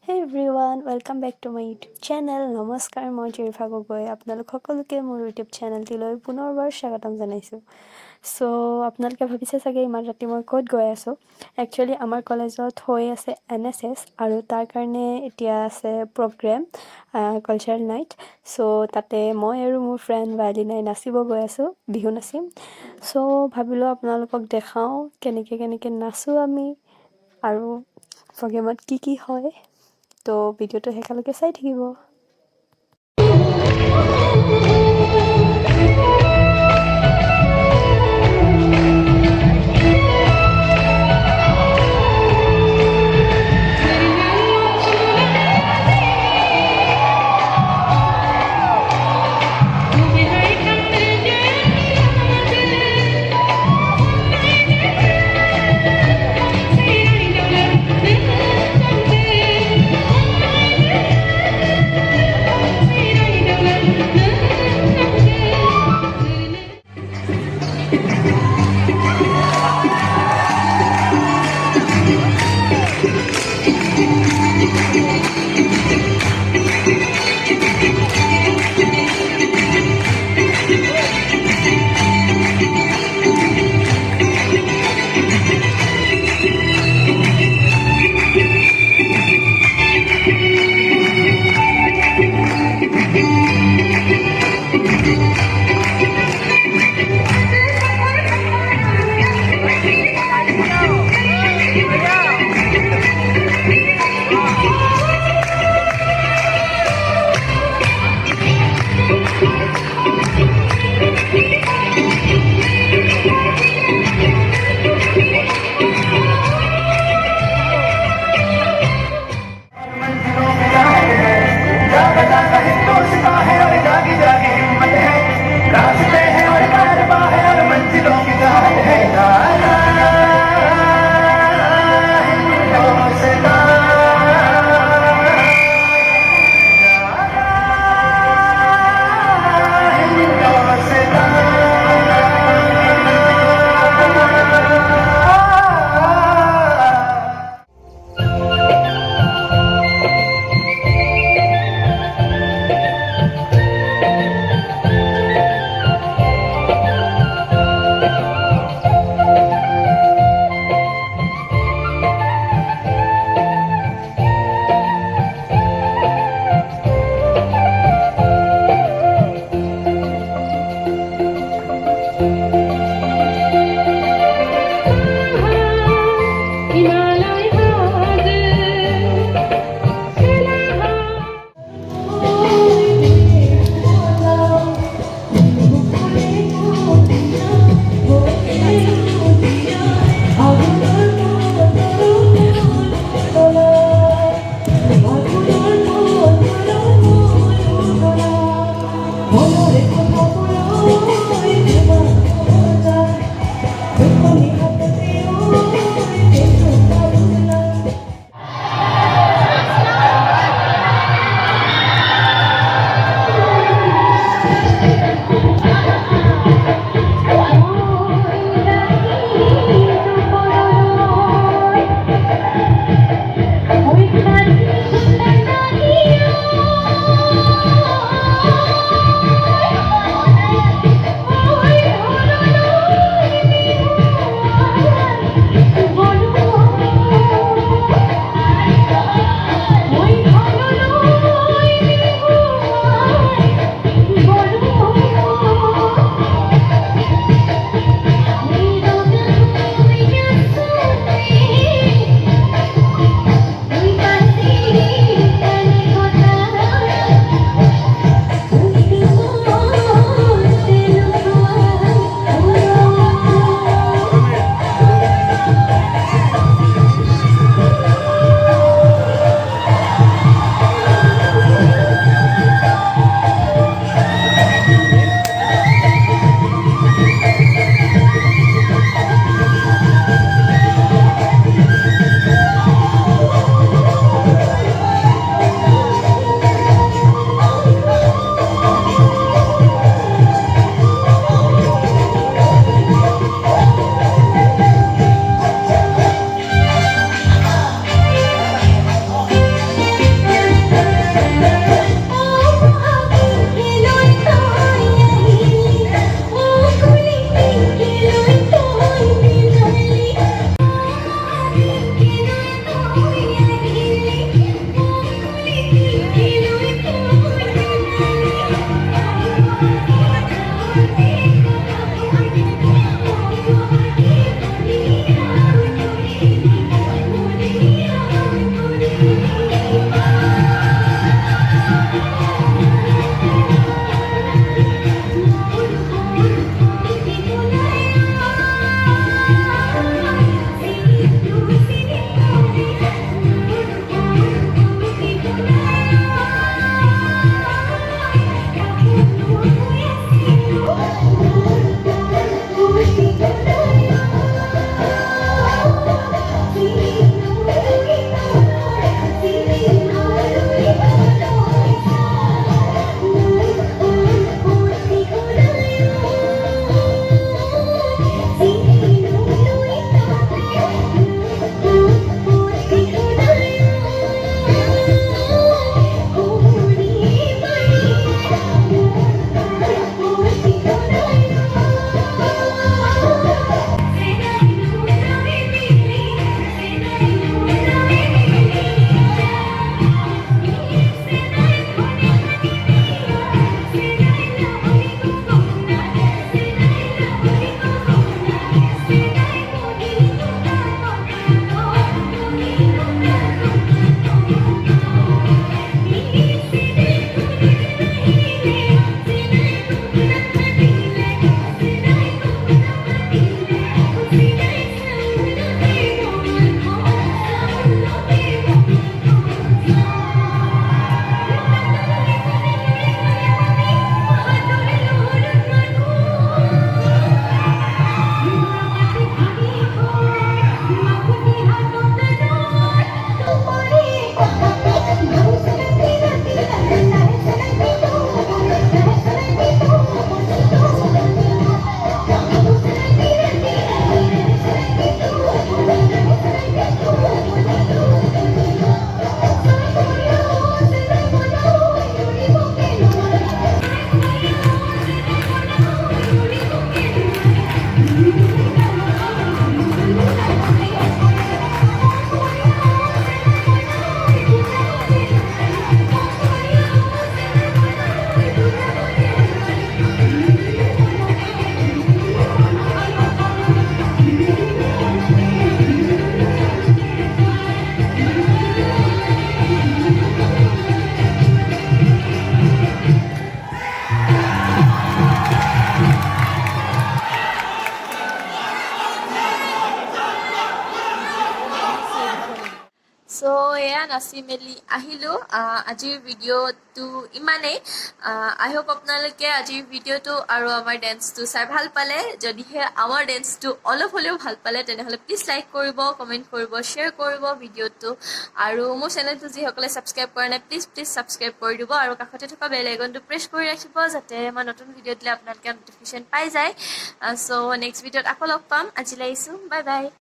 Hey everyone, welcome back to my YouTube channel. নমস্কাৰ মই জিৰিফা গগৈ আপোনালোক সকলোকে মোৰ YouTube চেনেলটিলৈ পুনৰবাৰ স্বাগতম জনাইছোঁ। সো আপোনালোকে ভাবিছে চাগে ইমান ৰাতি মই ক'ত গৈ আছোঁ। একচুৱেলি আমাৰ কলেজত হৈ আছে NSS আৰু তাৰ কাৰণে এতিয়া আছে প্ৰগ্ৰেম কালচাৰেল নাইট। সো তাতে মই আৰু মোৰ ফ্ৰেণ্ড ভাইলিনাই নাচিব গৈ আছোঁ, বিহু নাচিম। সো ভাবিলোঁ আপোনালোকক দেখাওঁ কেনেকৈ নাচোঁ আমি আৰু প্ৰগ্ৰেমত কি হয়। তো ভিডিঅ'টো শেষলৈকে চাই থাকিব। সেয়া নাচি মেলি আহিলোঁ আজিৰ ভিডিঅ'টো ইমানেই আই হোপ আপোনালোকে আজিৰ ভিডিঅ'টো আৰু আমাৰ ডেন্সটো চাই ভাল পালে যদিহে আমাৰ ডেন্সটো অলপ হ'লেও ভাল পালে তেনেহ'লে প্লিজ লাইক কৰিব কমেণ্ট কৰিব শ্বেয়াৰ কৰিব ভিডিঅ'টো আৰু মোৰ চেনেলটো যিসকলে ছাবস্ক্ৰাইব কৰা নাই প্লিজ ছাবস্ক্ৰাইব কৰি দিব আৰু কাষতে থকা বেল আইকনটো প্ৰেছ কৰি ৰাখিব যাতে মই নতুন ভিডিঅ' দিলে আপোনালোকে ন'টিফিকেশ্যন পাই যায় চ' নেক্সট ভিডিঅ'ত আকৌ লগ পাম আজিলৈ আহিছোঁ বাই বাই